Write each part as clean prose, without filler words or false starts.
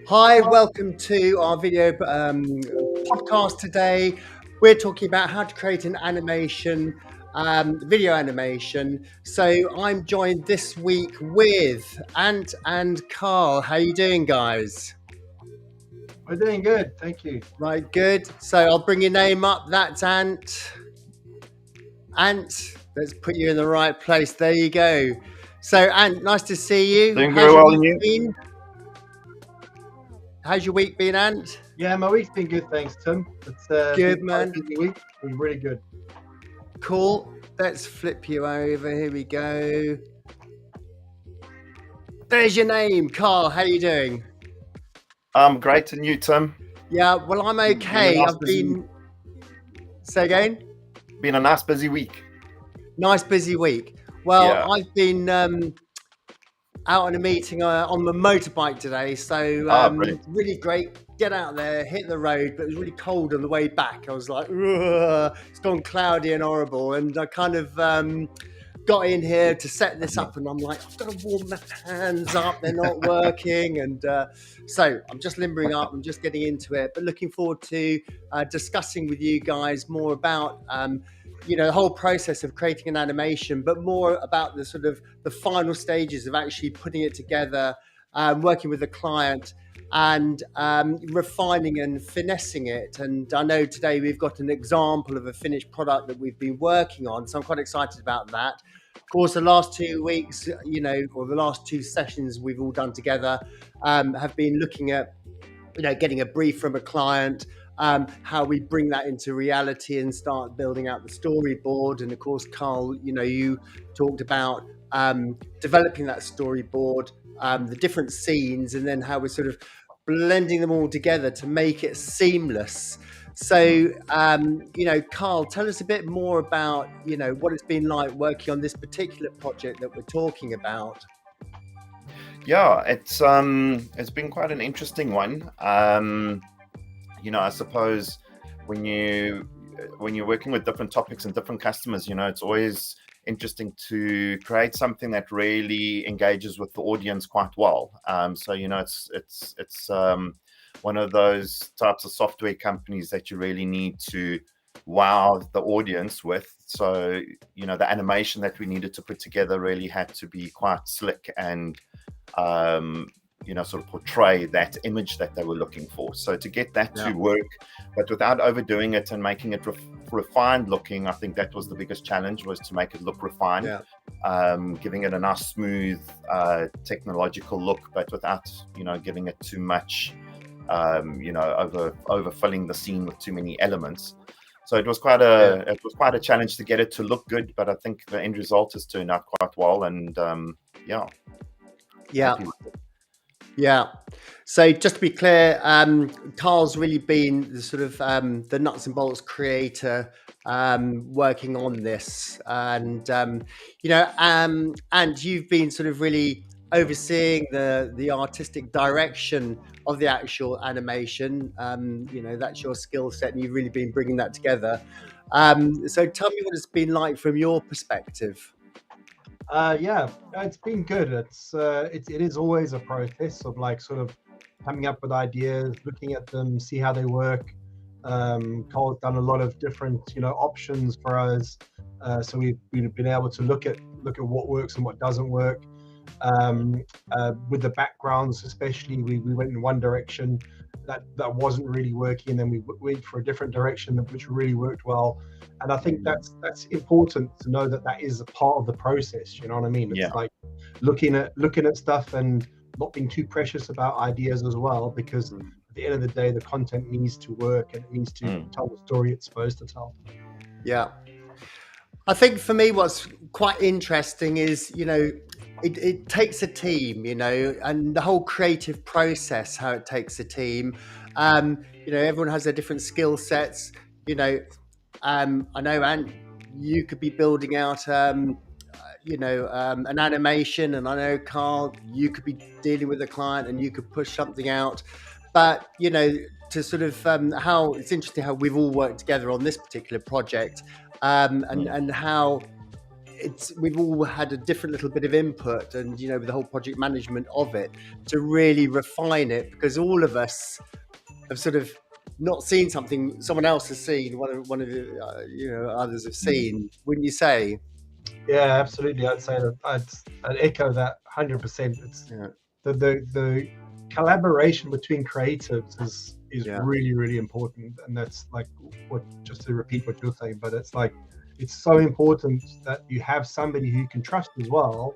Hi, welcome to our video podcast today. We're talking about how to create an animation, video animation. So I'm joined this week with Ant and Karl. How you doing, guys? We're doing good, thank you. Right, good. So I'll bring your name up. That's Ant. Ant, let's put you in the right place. There you go. So Ant, nice to see you. Doing very How's your well, week and you? been? How's your week been, Ant? Yeah, my week's been good, thanks, Tim. It's Good, been quite a man. busy week. Been really good. Cool. Let's flip you over. Here we go. There's your name, Karl. How you doing? Great, and you, Tim? Yeah, well, I'm okay. I've been. Say again. Been a nice busy week. Nice busy week. Well, Yeah. I've been out on a meeting on the motorbike today, so Brilliant. really great. Get out there, hit the road, but it was really cold on the way back. I was like, "Ugh, it's gone cloudy and horrible," and I kind of got in here to set this up, and I'm like, I've got to warm the hands up. They're not working, and so I'm just limbering up. I'm just getting into it, but looking forward to discussing with you guys more about the whole process of creating an animation, but more about the sort of the final stages of actually putting it together, working with the client, and refining and finessing it. And I know today we've got an example of a finished product that we've been working on, so I'm quite excited about that. Of course, the last 2 weeks, or the last 2 sessions we've all done together have been looking at, getting a brief from a client, how we bring that into reality and start building out the storyboard. And of course, Karl, you talked about developing that storyboard, the different scenes, and then how we're sort of blending them all together to make it seamless. So, Karl, tell us a bit more about, what it's been like working on this particular project that we're talking about. Yeah, it's been quite an interesting one. I suppose when you're working with different topics and different customers, it's always interesting to create something that really engages with the audience quite well. It's one of those types of software companies that you really need to wow the audience with. So, the animation that we needed to put together really had to be quite slick and sort of portray that image that they were looking for. So to get that to work, but without overdoing it and making it refined looking, I think that was the biggest challenge, was to make it look refined, giving it a nice smooth technological look, but without giving it too much, overfilling the scene with too many elements. So it was quite a challenge to get it to look good, but I think the end result has turned out quite well, and Yeah. So just to be clear, Karl's really been the sort of the nuts and bolts creator working on this, and and you've been sort of really overseeing the artistic direction of the actual animation. That's your skill set, and you've really been bringing that together. So tell me what it's been like from your perspective. Yeah, it's been good. It is always a process of like sort of coming up with ideas, looking at them, see how they work. Karl's done a lot of different options for us, so we've been able to look at what works and what doesn't work. With the backgrounds, especially, we went in one direction that wasn't really working, and then we went for a different direction which really worked well. And I think that's important to know that is a part of the process. You know what I mean? It's like looking at stuff and not being too precious about ideas as well, because at the end of the day, the content needs to work and it needs to tell the story it's supposed to tell. Yeah. I think for me, what's quite interesting is, it takes a team, and the whole creative process, how it takes a team. Everyone has their different skill sets. I know, Ant, you could be building out, an animation, and I know, Karl, you could be dealing with a client and you could push something out. But, to sort of how it's interesting how we've all worked together on this particular project, and how we've all had a different little bit of input, and with the whole project management of it, to really refine it, because all of us have sort of not seen something someone else has seen, one of the others have seen, wouldn't you say? Yeah, absolutely. I'd say that I'd echo that 100%. It's the collaboration between creatives is really, really important, and that's like just to repeat what you're saying, but it's so important that you have somebody who you can trust as well.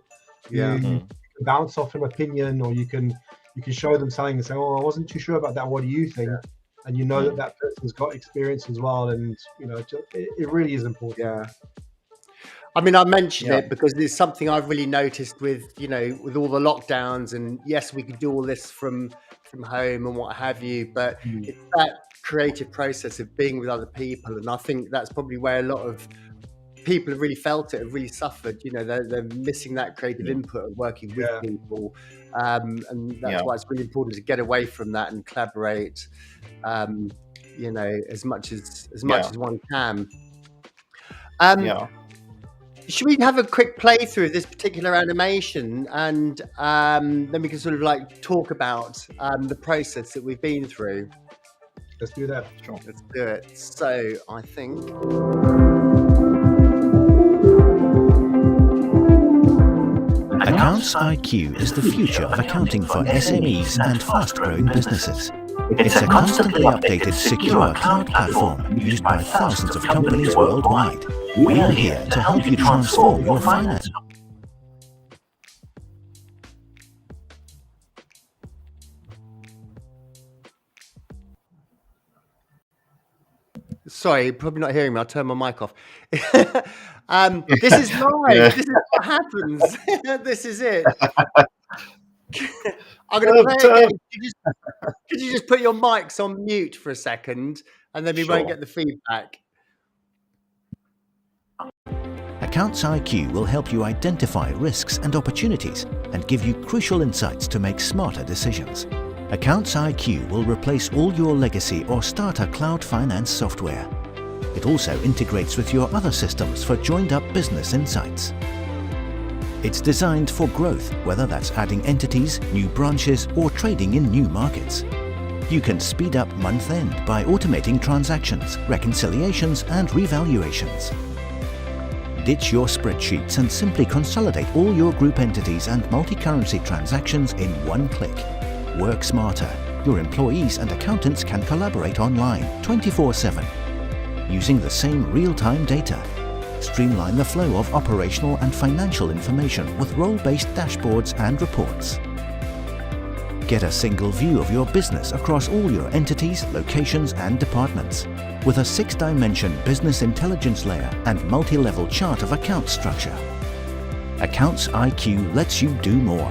You can bounce off an opinion, or you can show them something and say, "Oh, I wasn't too sure about that. What do you think?" And that person's got experience as well, and it really is important. Yeah. I mean, I mentioned it because it's something I've really noticed with all the lockdowns, and yes, we could do all this from home and what have you, but it's that creative process of being with other people, and I think that's probably where a lot of people have really felt it, have really suffered. They're missing that creative input of working with people, and that's why it's really important to get away from that and collaborate, as much as one can. Should we have a quick playthrough of this particular animation, and then we can sort of like talk about the process that we've been through? Let's do that. Sure. Let's do it. So I think. Accounts IQ is the future of accounting for SMEs and fast-growing businesses. It's a constantly updated, secure cloud platform used by thousands of companies worldwide. We are here to help you transform your finance. Sorry, you're probably not hearing me. I'll turn my mic off. This is live. This is what happens. This is it. I'm going to play it again. Could you just put your mics on mute for a second, and then we won't get the feedback? Accounts IQ will help you identify risks and opportunities and give you crucial insights to make smarter decisions. Accounts IQ will replace all your legacy or starter cloud finance software. It also integrates with your other systems for joined-up business insights. It's designed for growth, whether that's adding entities, new branches, or trading in new markets. You can speed up month-end by automating transactions, reconciliations, and revaluations. Ditch your spreadsheets and simply consolidate all your group entities and multi-currency transactions in one click. Work smarter. Your employees and accountants can collaborate online 24/7, using the same real-time data. Streamline the flow of operational and financial information with role-based dashboards and reports. Get a single view of your business across all your entities, locations, and departments, with a 6-dimension business intelligence layer and multi-level chart of account structure. Accounts IQ lets you do more.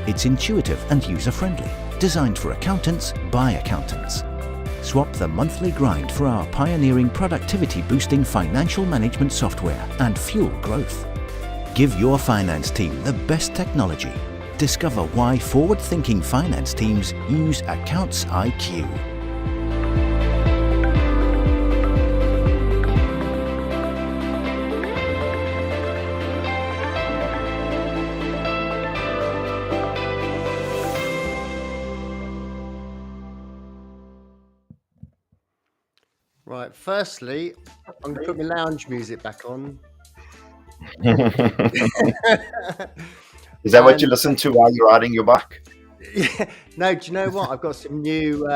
It's intuitive and user-friendly, designed for accountants by accountants. Swap the monthly grind for our pioneering productivity-boosting financial management software and fuel growth. Give your finance team the best technology. Discover why forward-thinking finance teams use Accounts IQ. Right, firstly, I'm going to put my lounge music back on. Is that what you listen to while you're riding your bike? Yeah. No, do you know what? I've got some new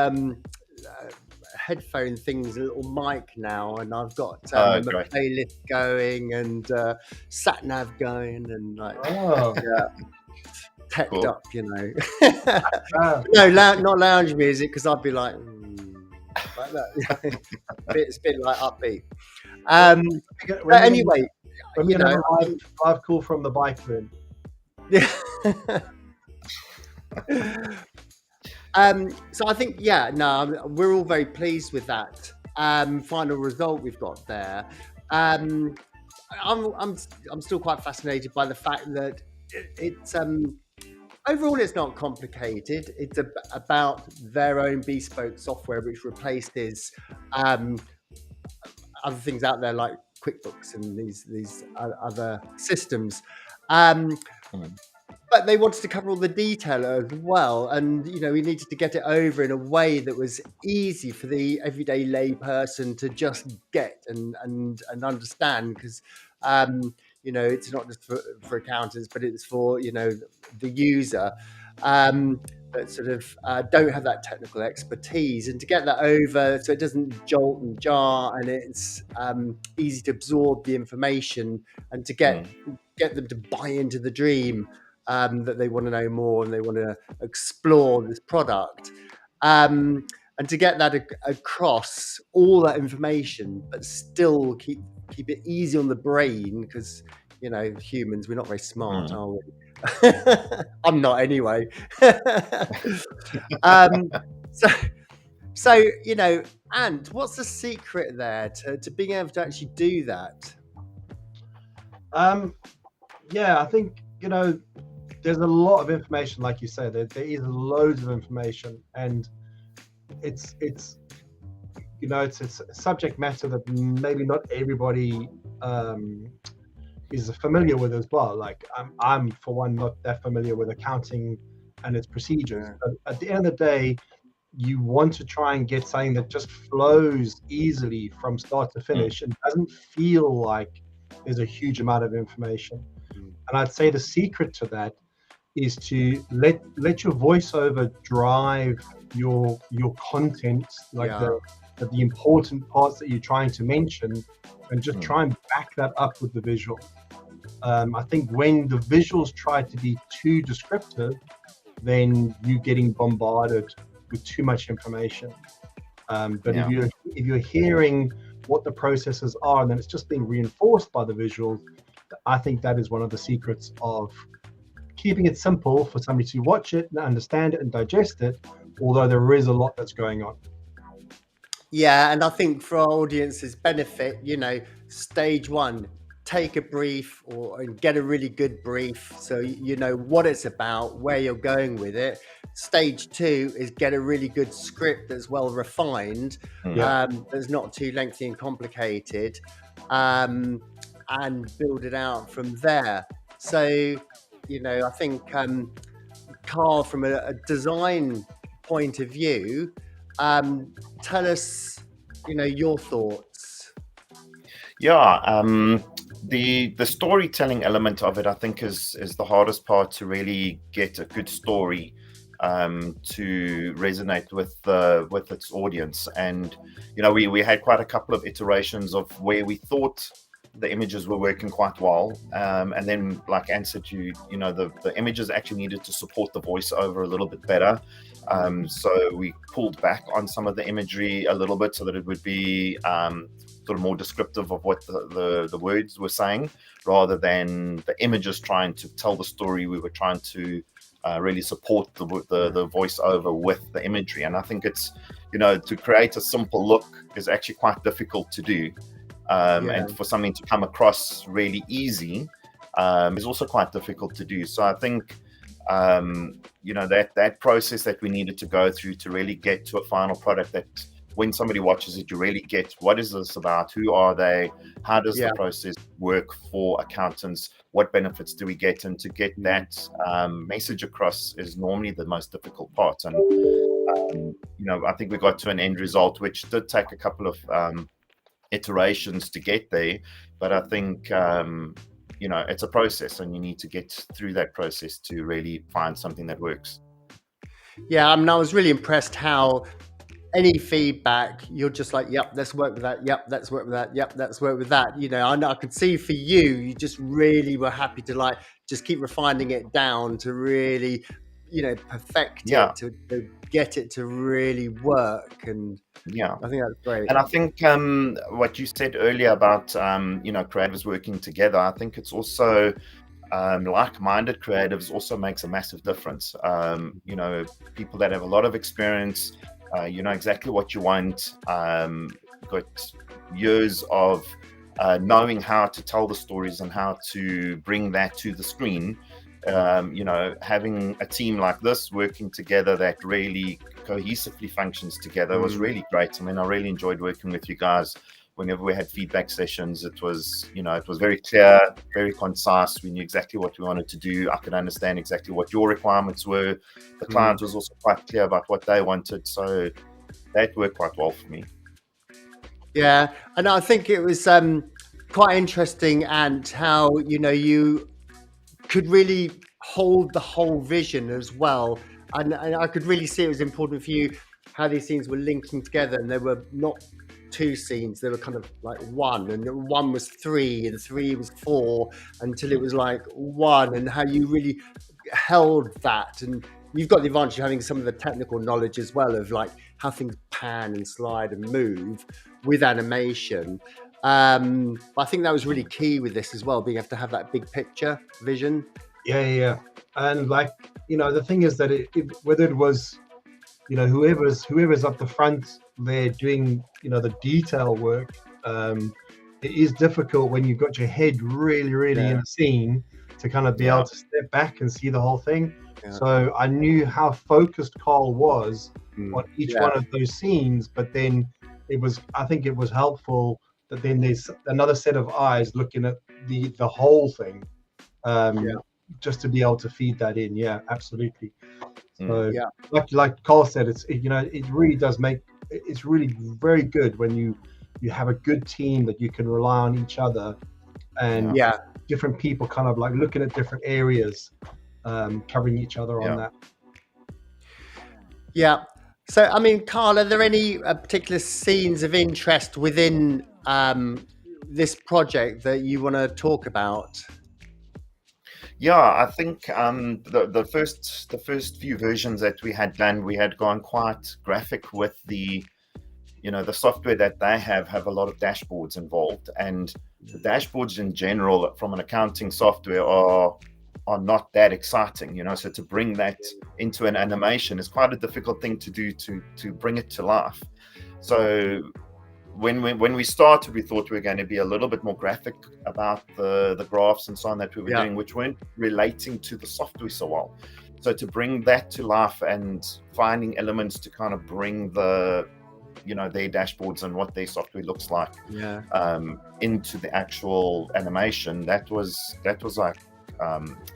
headphone things, a little mic now, and I've got a playlist going and sat nav going, and teched up, No, not lounge music, because I'd be like that. It's a bit like upbeat. But anyway, live call from the bike room. Yeah. So I think, we're all very pleased with that final result we've got there. I'm still quite fascinated by the fact that it's overall it's not complicated. It's about their own bespoke software which replaces other things out there like QuickBooks and these other systems. But they wanted to cover all the detail as well, and we needed to get it over in a way that was easy for the everyday lay person to just get and understand, because it's not just for accountants, but it's for the user that sort of don't have that technical expertise, and to get that over so it doesn't jolt and jar, and it's easy to absorb the information, and to get them to buy into the dream. That they want to know more and they want to explore this product, and to get that across all that information, but still keep it easy on the brain, because humans, we're not very smart, are we? I'm not anyway. So and what's the secret there to being able to actually do that? I think there's a lot of information, like you said. There is loads of information, and it's a subject matter that maybe not everybody is familiar with as well. Like I'm for one not that familiar with accounting and its procedures. But at the end of the day, you want to try and get something that just flows easily from start to finish and doesn't feel like there's a huge amount of information. And I'd say the secret to that is to let your voiceover drive your content, like the important parts that you're trying to mention, and just try and back that up with the visual. I think when the visuals try to be too descriptive, then you're getting bombarded with too much information. But if you're hearing what the processes are, and then it's just being reinforced by the visuals, I think that is one of the secrets of keeping it simple for somebody to watch it and understand it and digest it, although there is a lot that's going on. Yeah, and I think for our audience's benefit, stage one, take a brief and get a really good brief, so you know what it's about, where you're going with it. Stage two is get a really good script that's well refined, that's not too lengthy and complicated, and build it out from there. So I think Karl, from a design point of view, tell us your thoughts. The storytelling element of it, I think, is the hardest part, to really get a good story to resonate with its audience. And we had quite a couple of iterations of where we thought the images were working quite well, and then, like answer to the images actually needed to support the voiceover a little bit better, so we pulled back on some of the imagery a little bit so that it would be sort of more descriptive of what the words were saying, rather than the images trying to tell the story. We were trying to really support the voiceover with the imagery. And I think it's to create a simple look is actually quite difficult to do. And for something to come across really easy is also quite difficult to do. So I think that process that we needed to go through to really get to a final product that when somebody watches it, you really get, what is this about? Who are they? How does the process work for accountants? What benefits do we get? And to get that message across is normally the most difficult part. And I think we got to an end result, which did take a couple of iterations to get there, but I think it's a process, and you need to get through that process to really find something that works. I was really impressed how any feedback, you're just like, yep, let's work with that, yep, let's work with that, yep, let's work with that. I could see for you just really were happy to just keep refining it down to really perfect it, to get it to really work. And I think that's great. And I think what you said earlier about creatives working together, I think it's also like-minded creatives also makes a massive difference. People that have a lot of experience, exactly what you want, got years of knowing how to tell the stories and how to bring that to the screen. Having a team like this working together that really cohesively functions together was really great. I mean, I really enjoyed working with you guys whenever we had feedback sessions, it was, it was very clear, very concise. We knew exactly what we wanted to do. I could understand exactly what your requirements were. The client was also quite clear about what they wanted. So that worked quite well for me. Yeah, and I think it was quite interesting, and how you could really hold the whole vision as well, and I could really see it was important for you how these scenes were linking together, and they were not two scenes, they were kind of like one, and one was three and three was four, until it was like one, and how you really held that. And you've got the advantage of having some of the technical knowledge as well, of like how things pan and slide and move with animation. But I think that was really key with this as well, being able to have that big picture vision. Yeah. And like, the thing is that whether it was, whoever's up the front there doing, the detail work, it is difficult when you've got your head really in a scene to kind of be able to step back and see the whole thing. Yeah. So I knew how focused Karl was on each one of those scenes, but then I think it was helpful that then there's another set of eyes looking at the whole thing, just to be able to feed that in. Yeah, absolutely. So like Karl said, it really does it's really very good when you have a good team that you can rely on each other, and different people kind of like looking at different areas, covering each other on that. Yeah. So, I mean, Karl, are there any particular scenes of interest within this project that you want to talk about? Yeah, I think the first few versions that we had done, we had gone quite graphic with the software that they have a lot of dashboards involved, and the dashboards in general from an accounting software are not that exciting, so to bring that into an animation is quite a difficult thing to do, to bring it to life. So when we started, we thought we were going to be a little bit more graphic about the graphs and so on that we were doing, which weren't relating to the software so well. So to bring that to life and finding elements to kind of bring their dashboards and what their software looks like into the actual animation, that was like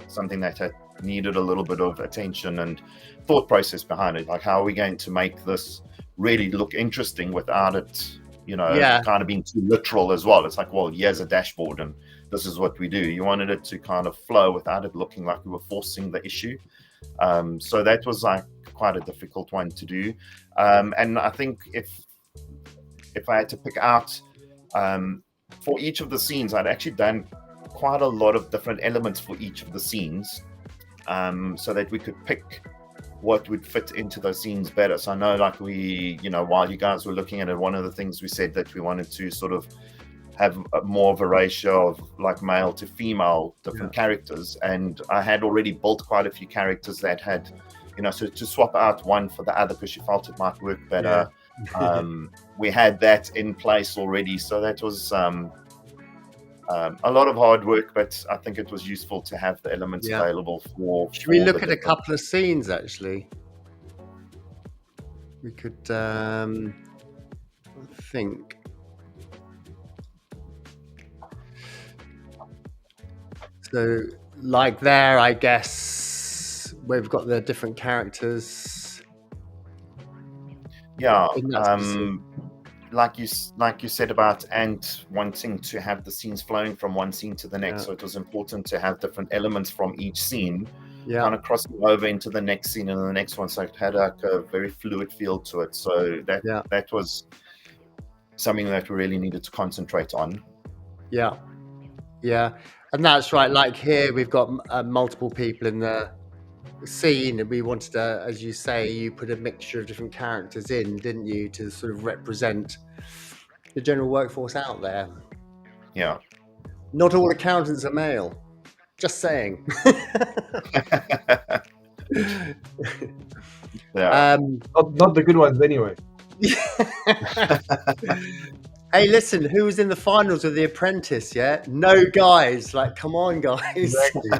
something that had needed a little bit of attention and thought process behind it. Like, how are we going to make this really look interesting without it kind of being too literal as well? It's like, well, here's a dashboard and this is what we do. You wanted it to kind of flow without it looking like we were forcing the issue. So that was like quite a difficult one to do. And I think if I had to pick out for each of the scenes, I'd actually done quite a lot of different elements for each of the scenes, so that we could pick what would fit into those scenes better. So I know, like, while you guys were looking at it, one of the things we said that we wanted to sort of have more of a ratio of like male to female different characters, and I had already built quite a few characters that had, so to swap out one for the other because you felt it might work better. We had that in place already, so that was a lot of hard work, but I think it was useful to have the elements available for. Should we look at a couple of scenes? Actually, we could think. So, like there, I guess we've got the different characters. Yeah. Like you said about Ant wanting to have the scenes flowing from one scene to the next, so it was important to have different elements from each scene kind of crossing over into the next scene and the next one, so it had like a very fluid feel to it. So that was something that we really needed to concentrate on. And that's right. Like here, we've got multiple people in the scene, and we wanted to, as you say, you put a mixture of different characters in, didn't you, to sort of represent the general workforce out there. Yeah. Not all accountants are male. Just saying. Not the good ones anyway. Hey, listen, who was in the finals of The Apprentice? Yeah, no guys. Like, come on, guys. Exactly.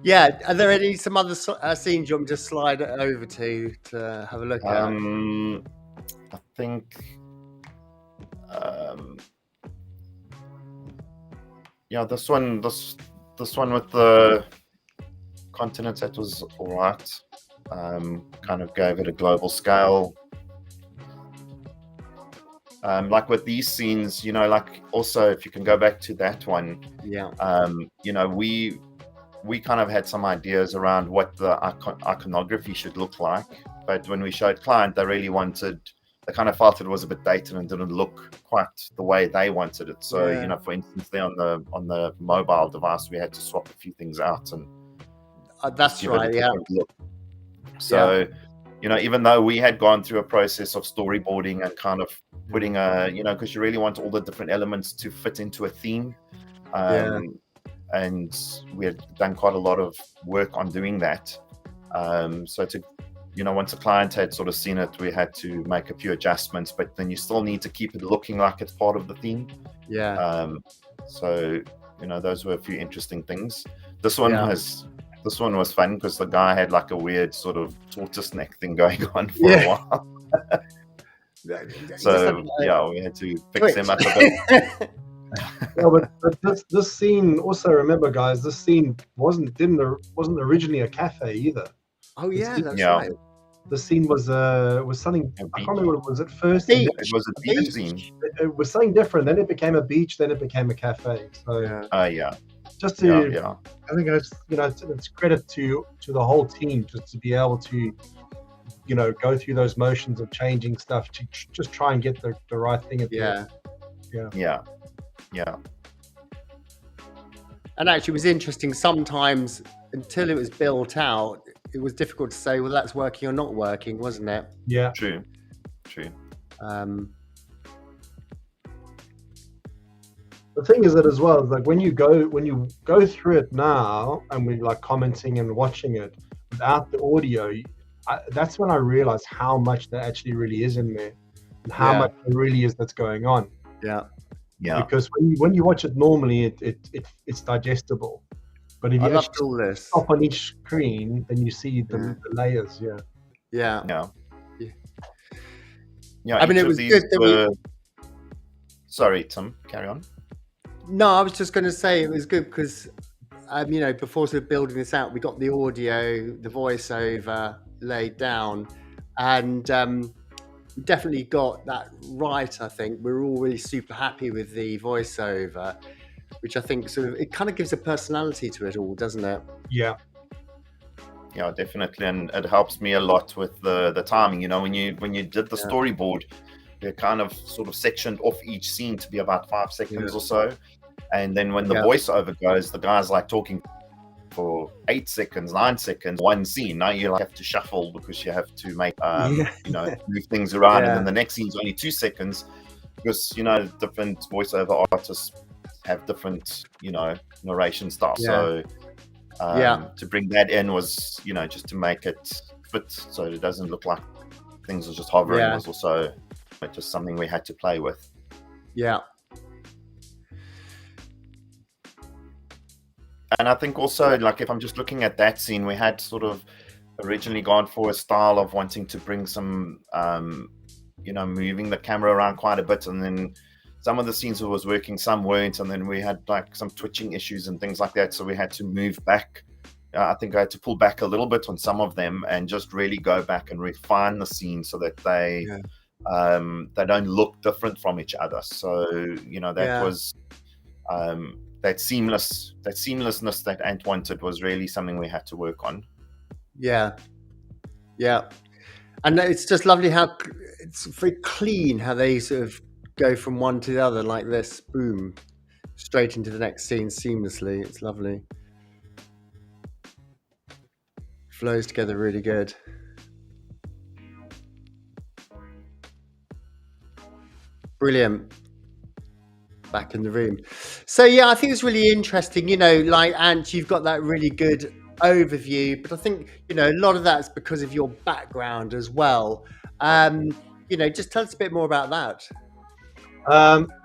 Yeah. Are there some other scenes you want me to slide it over to have a look at? I think, yeah, this one with the continents, that was all right. Kind of gave it a global scale. Like with these scenes, you know, like also if you can go back to that one, Yeah. you know, we kind of had some ideas around what the iconography should look like, but when we showed client, they kind of felt it was a bit dated and didn't look quite the way they wanted it. So, Yeah. you know, for instance, there on the mobile device, we had to swap a few things out and That's give it a right. Yeah. different look. So, you know, even though we had gone through a process of storyboarding and kind of putting you know, because you really want all the different elements to fit into a theme. And we had done quite a lot of work on doing that. So to, you know, once a client had sort of seen it, we had to make a few adjustments, but then you still need to keep it looking like it's part of the theme. Yeah. So, you know, those were a few interesting things. This one was fun because the guy had like a weird sort of tortoise neck thing going on for a while. So yeah, we had to fix him up a bit. Yeah, but this scene also, remember guys, this scene wasn't originally a cafe either. Oh yeah, that's Yeah. right. The scene was something, I can't remember what it was at first. Beach. It was a beach scene. It was something different. Then it became a beach. Then it became a cafe. So Yeah. just to, Yeah. I think it's, you know, it's credit to the whole team just to be able to, you know, go through those motions of changing stuff to just try and get the right thing at the end. Yeah. And actually, it was interesting. Sometimes, until it was built out, it was difficult to say, well, that's working or not working, wasn't it? Yeah. True. The thing is that as well, is like when you go through it now and we're like commenting and watching it without the audio, that's when I realized how much there actually really is in there and how much there really is that's going on. Yeah. Because when you watch it normally, it's digestible. But if you actually stop on each screen, then you see the layers. Yeah. I mean, it was good. Sorry, Tim, carry on. No, I was just going to say it was good because, you know, before sort of building this out, we got the audio, the voiceover laid down, and we definitely got that right. I think we're all really super happy with the voiceover, which I think sort of, it kind of gives a personality to it all, doesn't it? Yeah, definitely, and it helps me a lot with the timing. You know, when you did the storyboard, they're kind of sort of sectioned off each scene to be about 5 seconds or so, and then when the voiceover goes, the guy's like talking for 8 seconds, 9 seconds, one scene. Now you have to shuffle because you have to make you know, move things around, and then the next scene's only 2 seconds because, you know, different voiceover artists have different, you know, narration styles. So to bring that in was, you know, just to make it fit so it doesn't look like things are just hovering was also just something we had to play with. And I think also, like, if I'm just looking at that scene, we had sort of originally gone for a style of wanting to bring some you know, moving the camera around quite a bit, and then some of the scenes was working, some weren't, and then we had like some twitching issues and things like that, so we had to move back. I think I had to pull back a little bit on some of them and just really go back and refine the scene so that they don't look different from each other. So, you know, that was that seamlessness that Ant wanted was really something we had to work on. And it's just lovely how it's very clean how they sort of go from one to the other like this, boom, straight into the next scene seamlessly. It's lovely. Flows together really good. Brilliant. Back in the room. So yeah, I think it's really interesting, you know, like, Ant, you've got that really good overview, but I think, you know, a lot of that's because of your background as well. You know, just tell us a bit more about that.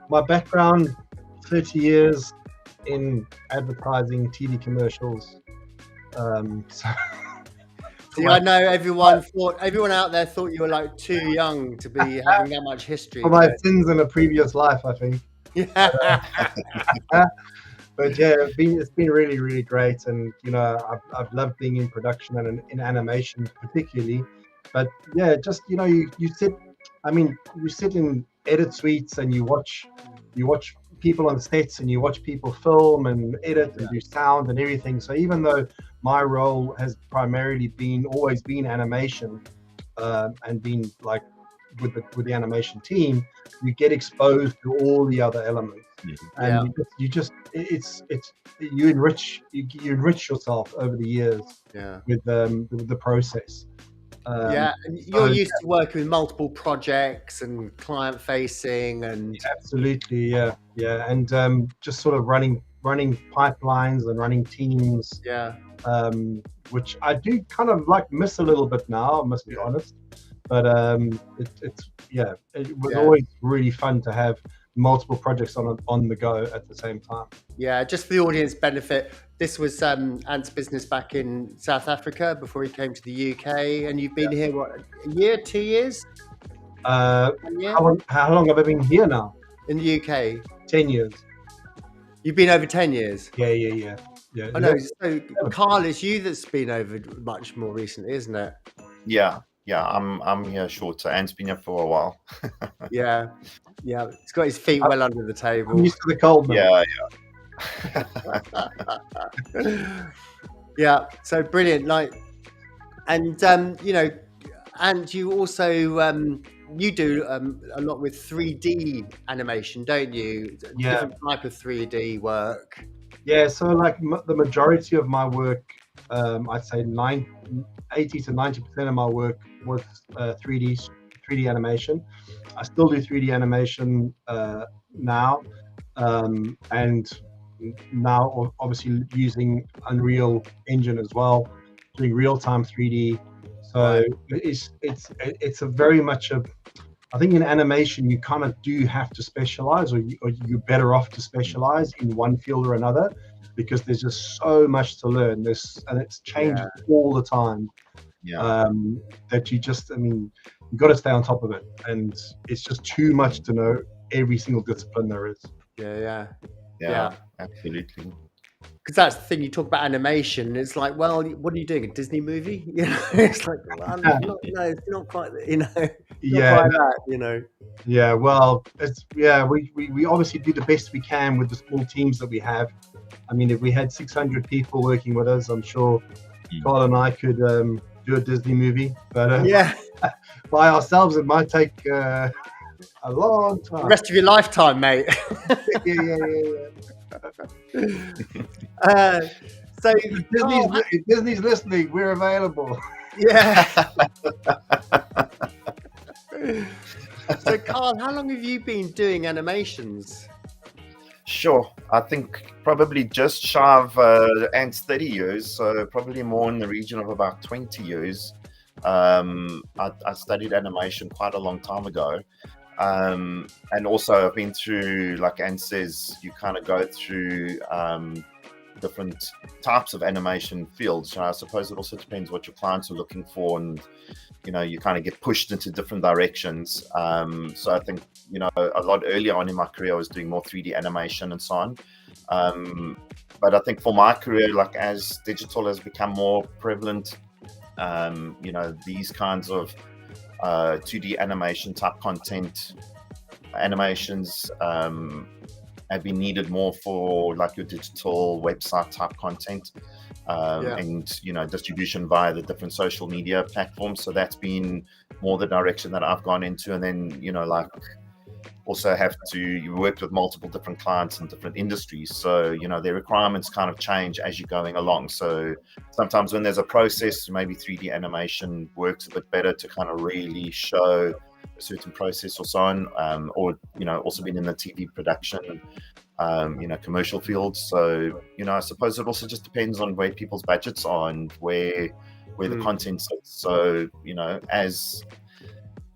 My background, 30 years in advertising, TV commercials, So See, I know everyone out there thought you were like too young to be having that much history. for my sins in a previous life, I think. Yeah. But yeah, it's been really, really great, and I've loved being in production and in animation particularly. But yeah, just you sit. I mean, you sit in edit suites and you watch people on sets and you watch people film and edit and do sound and everything. So even though my role has primarily always been animation, and been like with the animation team, you get exposed to all the other elements, and you enrich yourself over the years with the process. And you're used to working with multiple projects and client facing and absolutely, and just sort of running pipelines and running teams, which I do kind of miss a little bit now, I must be honest. But it was always really fun to have multiple projects on the go at the same time. Yeah, just for the audience benefit, this was Ant's business back in South Africa before he came to the UK, and you've been here what, a year, 2 years? 1 year? How long have I been here now? In the UK? 10 years. You've been over 10 years? Yeah. I know. So Karl, it's you that's been over much more recently, isn't it? Yeah, I'm here shorter. Ant's been here for a while. Yeah. He's got his feet well under the table. I'm used to the cold. Yeah. Yeah, so brilliant. And you also you do a lot with 3D animation, don't you? Yeah. Different type of 3D work. Yeah, so the majority of my work, I'd say 80 to 90% of my work was 3D animation. I still do 3D animation now, and now obviously using Unreal Engine as well, doing real-time 3D. So it's a very much I think in animation you kind of do have to specialize, or you're better off to specialize in one field or another, because there's just so much to learn. And it's changing all the time. That you got to stay on top of it, and it's just too much to know every single discipline there is. Yeah, absolutely. Because that's the thing, you talk about animation, it's like, well, what are you doing, a Disney movie? It's like, well, it's not quite, not quite that, Yeah, well, we obviously do the best we can with the small teams that we have. I mean, if we had 600 people working with us, I'm sure Karl and I could do a Disney movie, but by ourselves it might take a long time. The rest of your lifetime, mate. So if Disney's listening, we're available. Yeah. So Karl, how long have you been doing animations? Sure, I think probably just shy of Ant's 30 years, so probably more in the region of about 20 years. I studied animation quite a long time ago. And also I've been through, like Ant says, you kind of go through different types of animation fields. So I suppose it also depends what your clients are looking for, and you kind of get pushed into different directions. So I think a lot earlier on in my career I was doing more 3D animation and so on. But I think for my career, like as digital has become more prevalent, these kinds of 2D animation type content animations have been needed more for like your digital website type content, and distribution via the different social media platforms. So that's been more the direction that I've gone into. And then also you work with multiple different clients in different industries, so their requirements kind of change as you're going along. So sometimes when there's a process, maybe 3D animation works a bit better to kind of really show a certain process or so on, or also been in the TV production, commercial fields. So I suppose it also just depends on where people's budgets are and where the content sits. So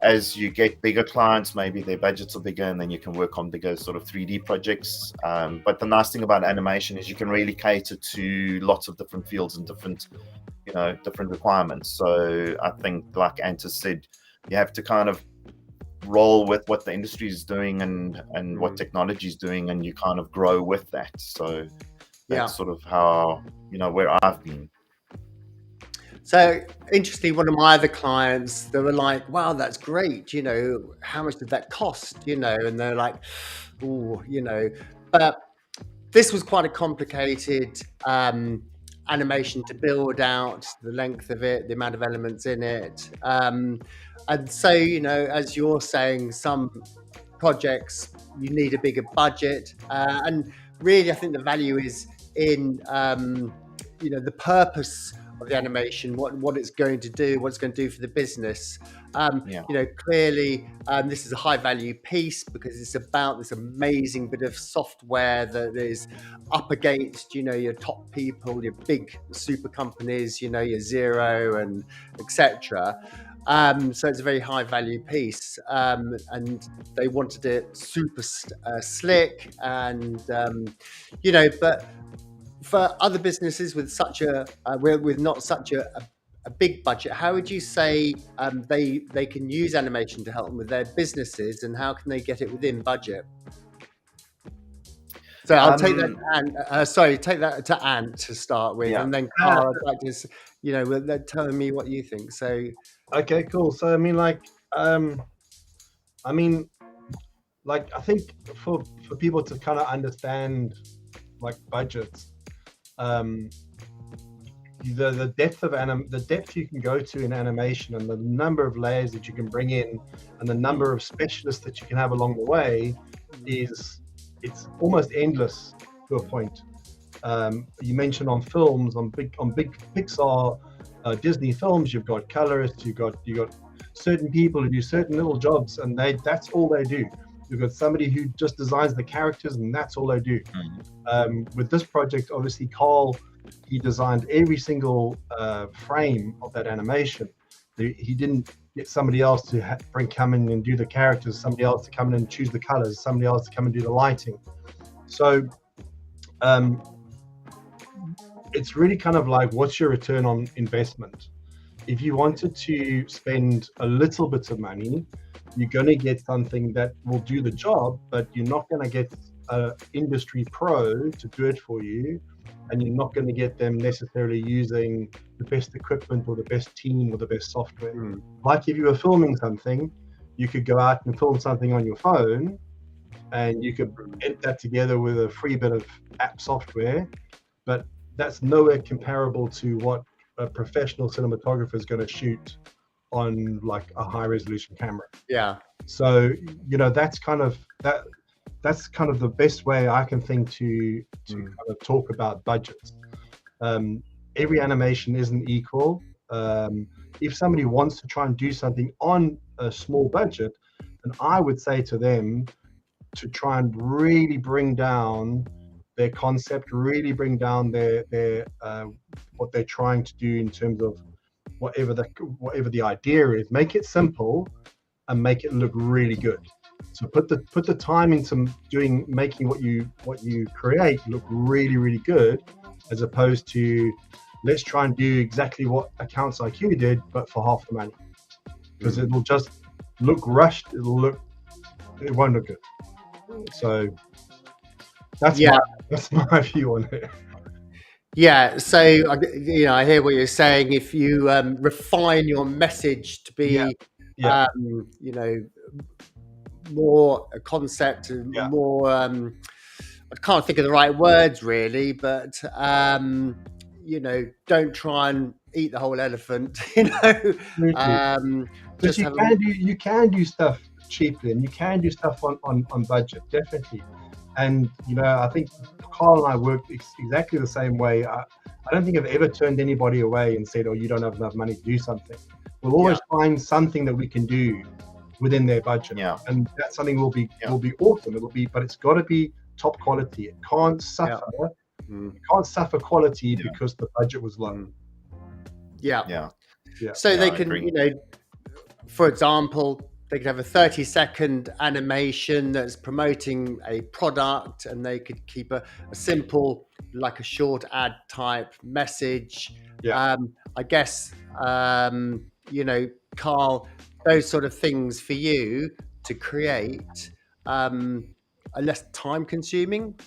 as you get bigger clients, maybe their budgets are bigger, and then you can work on bigger sort of 3D projects. But the nice thing about animation is you can really cater to lots of different fields and different requirements. So I think, like Antis said, you have to kind of roll with what the industry is doing and what technology is doing, and you kind of grow with that. So that's sort of how, where I've been. So interestingly, one of my other clients, they were like, wow, that's great. How much did that cost? And they're like, oh, but this was quite a complicated animation to build out, the length of it, the amount of elements in it. And so, as you're saying, some projects, you need a bigger budget. And really, I think the value is in, the purpose of the animation, what it's going to do, what it's going to do for the business. Clearly, this is a high value piece because it's about this amazing bit of software that is up against, your top people, your big super companies, your Xero and etc. So it's a very high value piece, and they wanted it super slick, and but for other businesses with such with not such a big budget, how would you say they can use animation to help them with their businesses, and how can they get it within budget? So I'll take that, and take that to Ant to start with, and then Karl, I'd like to, tell me what you think. So, okay, cool. So I think for people to kind of understand budgets, the depth of the depth you can go to in animation, and the number of layers that you can bring in, and the number of specialists that you can have along the way it's almost endless to a point. You mentioned on films, on big Pixar, Disney films, you've got colorists, you got certain people who do certain little jobs, and that's all they do. You've got somebody who just designs the characters, and that's all they do. With this project, obviously, Karl, he designed every single frame of that animation. He didn't get somebody else to come in and do the characters, somebody else to come in and choose the colors, somebody else to come and do the lighting. So it's really kind of like, what's your return on investment? If you wanted to spend a little bit of money, you're going to get something that will do the job, but you're not going to get an industry pro to do it for you, and you're not going to get them necessarily using the best equipment or the best team or the best software. Like if you were filming something, you could go out and film something on your phone, and you could edit that together with a free bit of app software, but that's nowhere comparable to what a professional cinematographer is going to shoot on a high resolution camera. So that's kind of the best way I can think to kind of talk about budgets. Every animation isn't equal. If somebody wants to try and do something on a small budget, then I would say to them to try and really bring down their concept, really bring down their what they're trying to do in terms of whatever the idea is. Make it simple and make it look really good. So put the time into making what you create look really, really good, as opposed to let's try and do exactly what Accounts IQ did, but for half the money, because it'll just look rushed. It won't look good. So that's my view on it. Yeah, so I hear what you're saying. If you refine your message to be, more a concept and more, I can't think of the right words really, but don't try and eat the whole elephant. But you can do stuff cheaply, and you can do stuff on budget, definitely. And I think Karl and I work exactly the same way. I don't think I've ever turned anybody away and said, "Oh, you don't have enough money to do something." We'll always find something that we can do within their budget, and that something will be awesome. But it's got to be top quality. It can't suffer. It can't suffer quality because the budget was low. So they can, for example, they could have a 30-second animation that's promoting a product, and they could keep a simple, like a short ad type message. Yeah. I guess, Karl, those sort of things for you to create are less time consuming.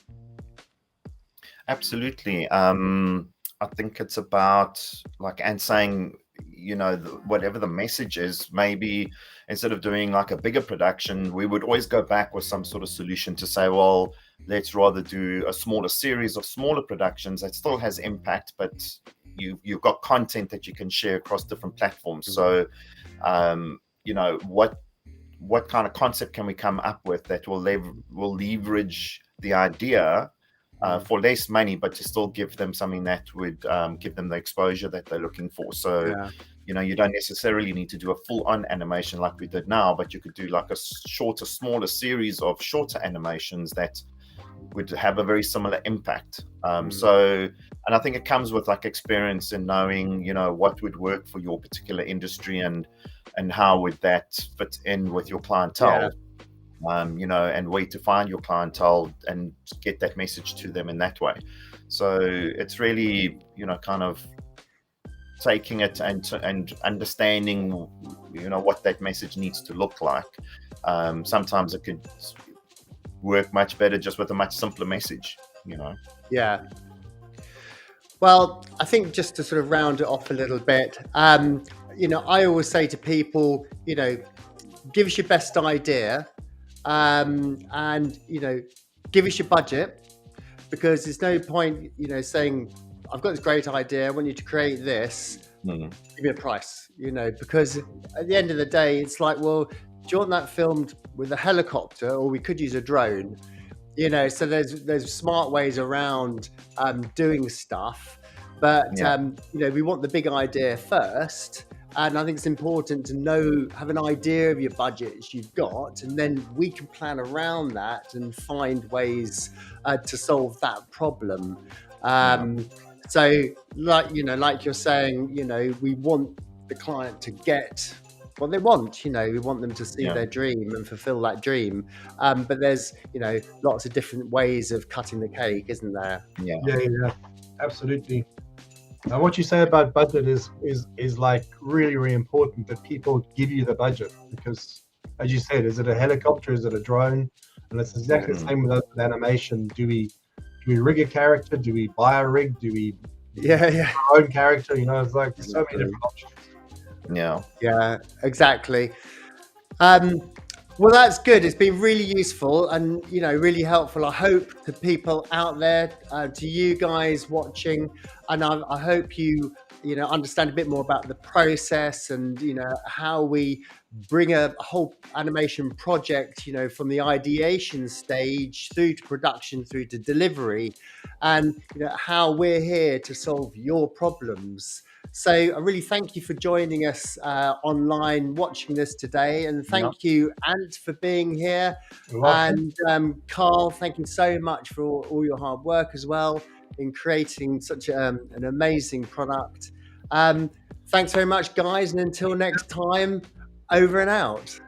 Absolutely. I think it's about like, and saying, whatever the message is, maybe instead of doing like a bigger production, we would always go back with some sort of solution to say, well, let's rather do a smaller series of smaller productions that still has impact, but you've got content that you can share across different platforms. So, what kind of concept can we come up with that will leverage the idea for less money, but to still give them something that would give them the exposure that they're looking for. So, you don't necessarily need to do a full-on animation like we did now, but you could do like a shorter, smaller series of shorter animations that would have a very similar impact. So, and I think it comes with like experience in knowing, what would work for your particular industry and how would that fit in with your clientele. And where to find your clientele and get that message to them in that way. So it's really, kind of taking it and understanding, what that message needs to look like. Sometimes it could work much better just with a much simpler message, Yeah. Well, I think just to sort of round it off a little bit, I always say to people, give us your best idea. And give us your budget, because there's no point saying, I've got this great idea, I want you to create this, give me a price, because at the end of the day it's like, well, do you want that filmed with a helicopter, or we could use a drone, so there's smart ways around doing stuff, but we want the big idea first. And I think it's important to have an idea of your budgets you've got, and then we can plan around that and find ways to solve that problem. So, like you're saying, we want the client to get what they want. We want them to see their dream and fulfill that dream. But there's, lots of different ways of cutting the cake, isn't there? Yeah, absolutely. Now, what you say about budget is like really, really important, that people give you the budget, because, as you said, is it a helicopter? Is it a drone? And it's exactly the same with animation. Do we rig a character? Do we buy a rig? Do we our own character? It's like so many different options. Yeah, exactly. Well, that's good. It's been really useful and, really helpful. I hope to people out there, to you guys watching, and I hope you understand a bit more about the process and, how we bring a whole animation project, from the ideation stage through to production, through to delivery, and, how we're here to solve your problems. So I really thank you for joining us online, watching this today, and thank you, Ant, for being here. And Karl, thank you so much for all your hard work as well in creating such an amazing product. Thanks very much, guys, and until next time, over and out.